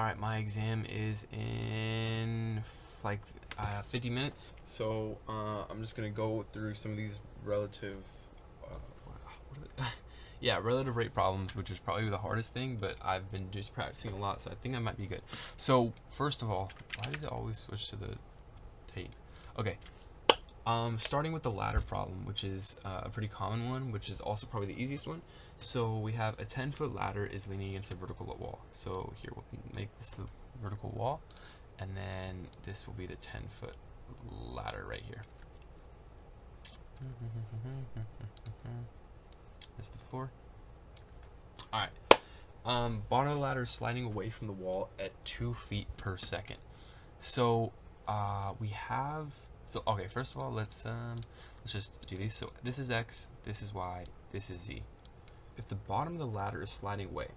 Alright, my exam is in like 50 minutes, so I'm just gonna go through some of these relative, yeah, relative rate problems, which is probably the hardest thing, but I've been just practicing a lot, so I think I might be good. So, first of all, why does it always switch to the tape? Okay, starting with the ladder problem, which is a pretty common one, which is also probably the easiest one. So we have a 10-foot ladder is leaning against a vertical wall. So here we'll make this the vertical wall, and then this will be the 10-foot ladder right here. That's the floor. All right. Bottom of the ladder is sliding away from the wall at 2 feet per second. So we have. So okay, first of all, let's just do these. So this is x, this is y, this is z. If the bottom of the ladder is sliding away,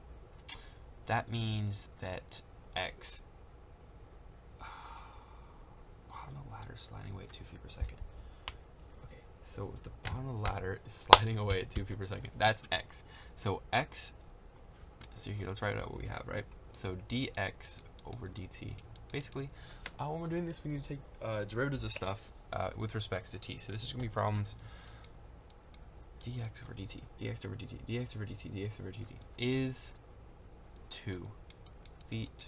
that means that x bottom of the ladder is sliding away at 2 feet per second. Okay, so if the bottom of the ladder is sliding away at 2 feet per second, that's x. So x. So here, let's write out what we have, right? So dx over dt. Basically, when we're doing this, we need to take derivatives of stuff with respects to t. So this is going to be problems dx over dt, dx over dt, dx over dt, dx over dt is 2 feet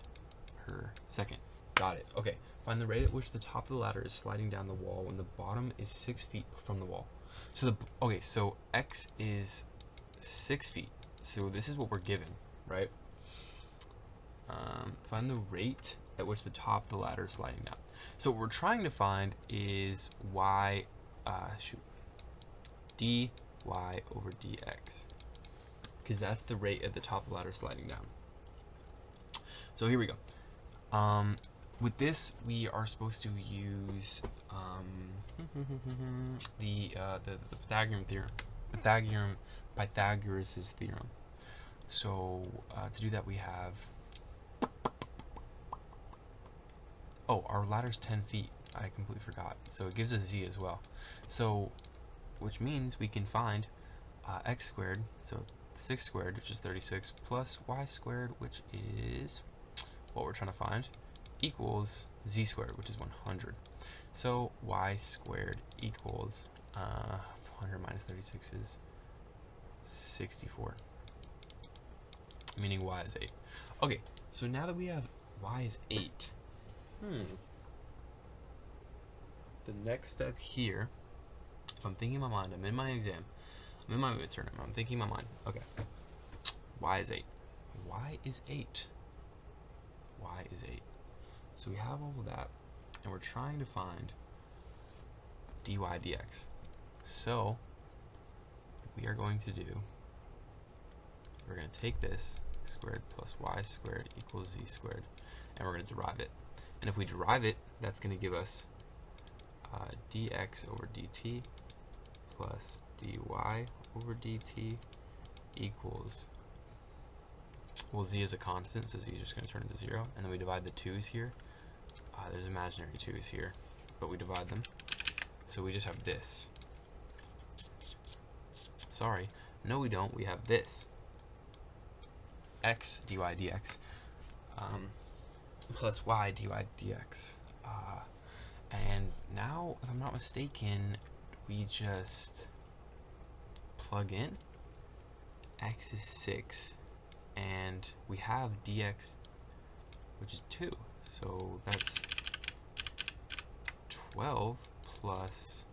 per second. Got it. Okay. Find the rate at which the top of the ladder is sliding down the wall when the bottom is 6 feet from the wall. So so x is 6 feet. So this is what we're given, right? Find the rate at which the top of the ladder is sliding down. So what we're trying to find is y, dy over dx, because that's the rate at the top of the ladder sliding down. So here we go. With this, we are supposed to use the Pythagorean theorem, Pythagoras' theorem. So to do that, we have. Oh, our ladder's 10 feet. I completely forgot. So it gives us z as well. So, which means we can find x squared, so 6 squared, which is 36, plus y squared, which is what we're trying to find, equals z squared, which is 100. So y squared equals 100 minus 36 is 64, meaning y is 8. Okay, so now that we have y is 8, the next step here, if I'm thinking in my mind, I'm in my exam, I'm in my midterm, I'm thinking in my mind, okay, y is 8. Y is 8. Y is 8. So we have all of that, and we're trying to find dy dx. So we are going to do, we're going to take this squared plus y squared equals z squared, and we're going to derive it. And if we derive it, that's going to give us dx over dt plus dy over dt equals, well, z is a constant, so z is just going to turn into 0. And then we divide the 2's here. There's imaginary 2's here, but we divide them. So we just have this. Sorry. No, we don't. We have this. X dy dx plus y dy dx. And now, if I'm not mistaken, we just plug in. X is 6, and we have dx, which is 2. So that's 12 plus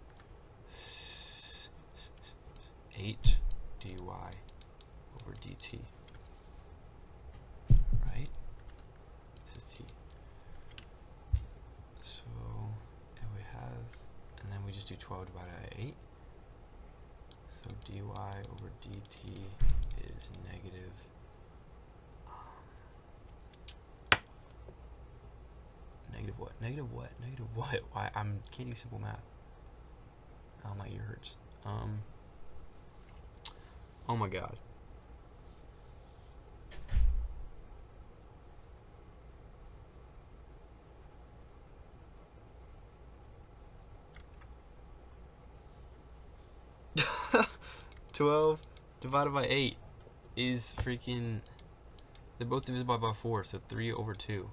8 dy over dt. Right? This is t. So, and we have, and then we just do 12 divided by 8. So dy over dt is negative. Negative what? Negative what? Negative what? Why? I can't do simple math. Oh, my ear hurts. Oh my god. $12 divided by 8 is freaking They're both divisible by 4, so 3 over 2.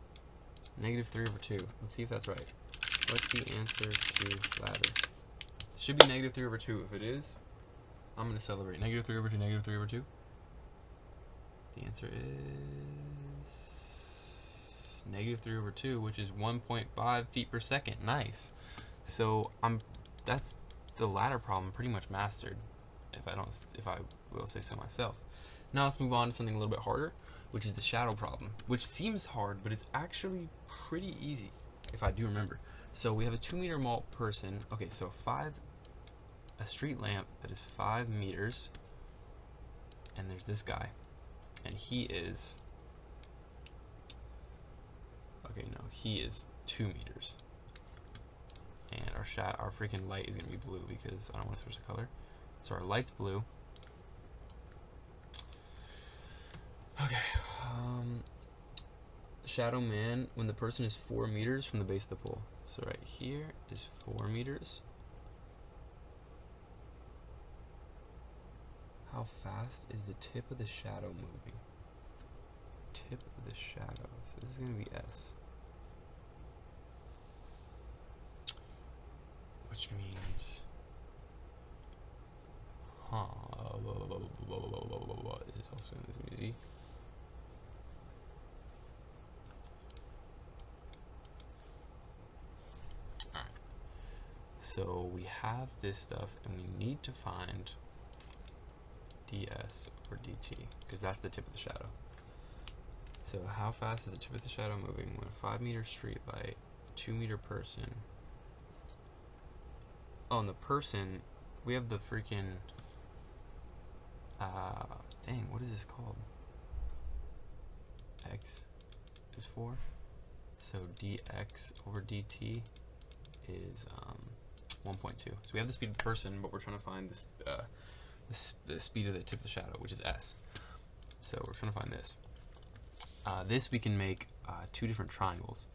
Negative 3 over 2. Let's see if that's right. What's the answer to ladder? It should be negative 3 over 2. If it is, I'm going to celebrate. Negative 3 over 2, negative 3 over 2. The answer is negative 3 over 2, which is 1.5 feet per second. Nice. So that's the ladder problem pretty much mastered, if I will say so myself. Now let's move on to something a little bit harder, which is the shadow problem, which seems hard, but it's actually pretty easy, if I do remember. So we have a 2-meter malt person. Okay, so a street lamp that is 5 meters, and there's this guy, and he is, okay, no, he is 2 meters. And our freaking light is gonna be blue because I don't want to switch the color. So our light's blue. Okay. Shadow man when the person is 4 meters from the base of the pole. So right here is 4 meters. How fast is the tip of the shadow moving? Tip of the shadow. So this is gonna be S. Which means, this is also in this music. Alright. So we have this stuff, and we need to find ds or dt, because that's the tip of the shadow. So how fast is the tip of the shadow moving when a 5-meter street light, 2-meter person? Oh, and the person, we have the freaking, dang, what is this called? X is 4. So dx over dt is 1.2. So we have the speed of the person, but we're trying to find this, the speed of the tip of the shadow, which is s. So we're trying to find this. This we can make 2 different triangles.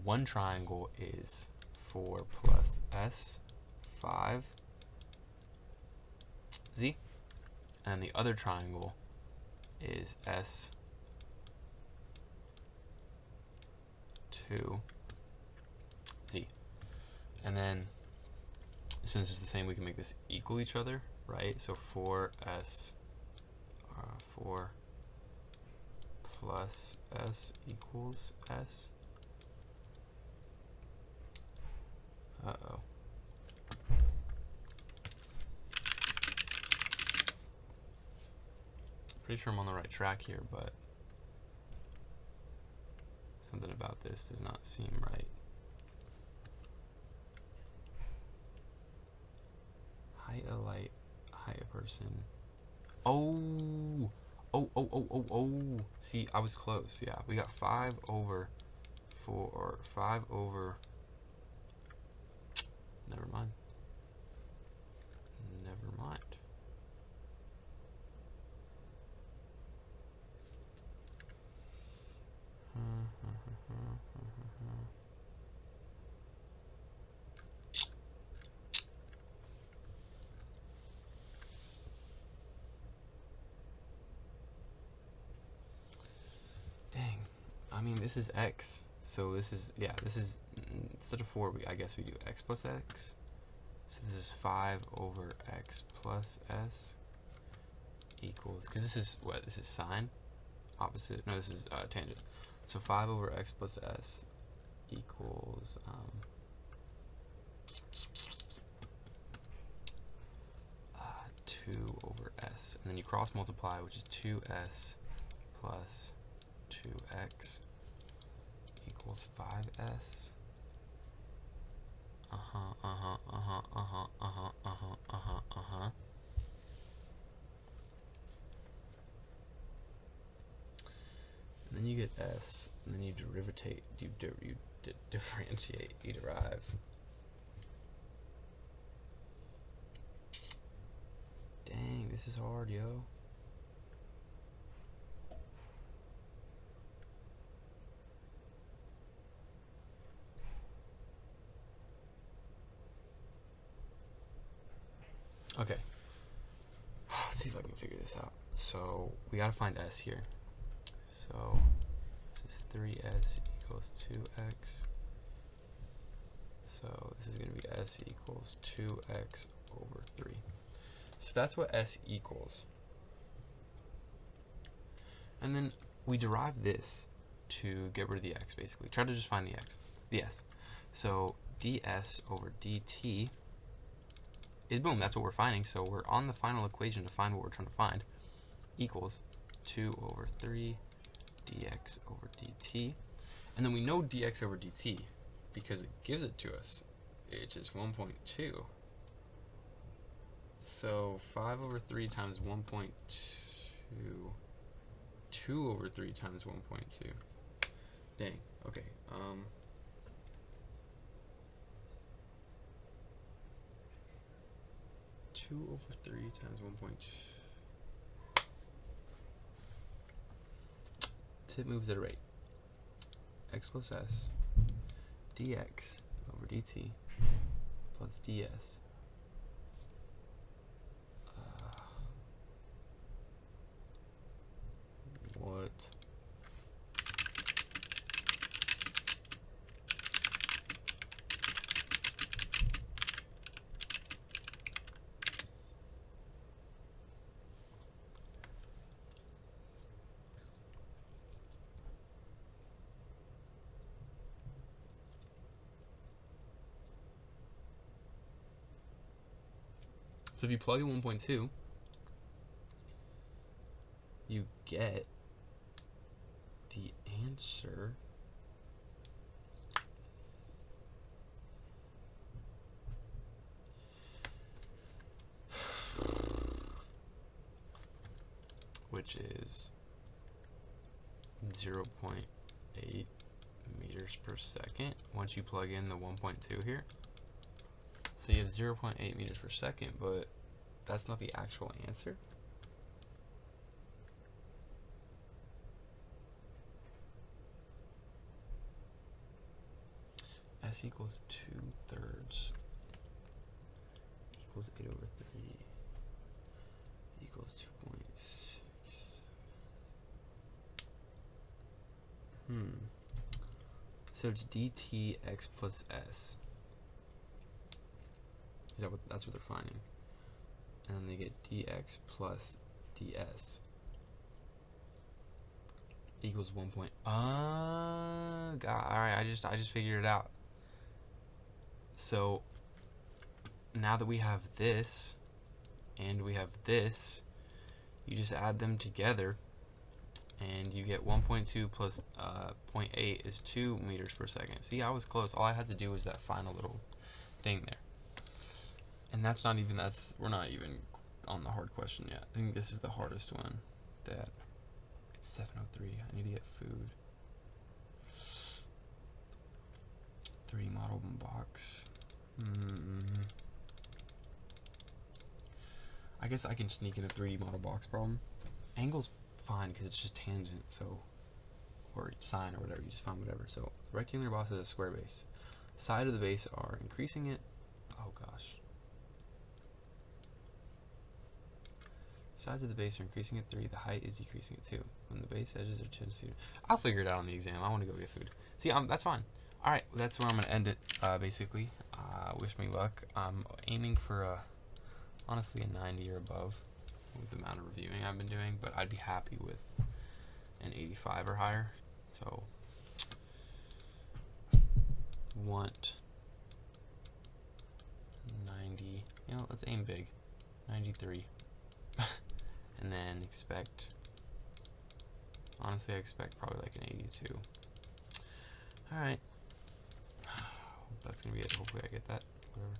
One triangle is 4 plus s, 5 z, and the other triangle is s 2 z. And then since it's the same, we can make this equal each other, right? So 4s 4 plus s equals s. Uh-oh. Pretty sure I'm on the right track here, but something about this does not seem right. Height a light, height a person. Oh! See, I was close. Yeah, we got 5 over 4, or 5 over. Never mind. Never mind. Dang. I mean, this is x. So this is, yeah, this is, instead of 4, I guess we do x plus x. So this is 5 over x plus s equals, because this is, what, this is sine? Opposite, no, this is tangent. So 5 over x plus s equals 2 over s. And then you cross multiply, which is 2s plus 2x equals 5s. And then you get s, and then you differentiate, you derive. Dang, this is hard, yo. Okay. Let's see if I can figure this out. So we gotta find s here. So this is 3s equals 2x. So this is going to be s equals 2x over 3. So that's what s equals. And then we derive this to get rid of the x, basically. Try to just find the s. So ds over dt is, boom, that's what we're finding. So we're on the final equation to find what we're trying to find, equals 2 over 3 dx over dt. And then we know dx over dt because it gives it to us, which is 1.2. So 5 over 3 times 1.2, 2 over 3 times 1.2. Dang, okay. 2 over 3 times 1.2. Tip moves at a rate. X plus s dx over dt plus ds. What? So if you plug in 1.2, you get the answer which is 0.8 meters per second once you plug in the 1.2 here. So you have 0.8 meters per second, but that's not the actual answer. S equals 2/3 equals 8 over 3 equals 2.6. So it's dt x plus s. Is that what, that's what they're finding. And then they get dx plus ds equals 1. God, alright, I just figured it out. So now that we have this and we have this, you just add them together and you get 1.2 plus 0.8 is 2 meters per second. See, I was close. All I had to do was that final little thing there. And that's not even, we're not even on the hard question yet. I think this is the hardest one. That it's 7:03. I need to get food. 3 model box. I guess I can sneak in a 3D model box problem. Angle's fine because it's just tangent, so, or sine or whatever, you just find whatever. So rectangular box has a square base. Side of the base are increasing it. Oh gosh. Sides of the base are increasing at 3. The height is decreasing at 2. When the base edges are 10 to, I'll figure it out on the exam. I want to go get food. See, that's fine. All right, that's where I'm gonna end it. Basically, wish me luck. I'm aiming for honestly a 90 or above with the amount of reviewing I've been doing, but I'd be happy with an 85 or higher. So want 90. You know, let's aim big. 93. And then expect, honestly, I expect probably like an 82. All right. That's gonna be it. Hopefully I get that. Whatever.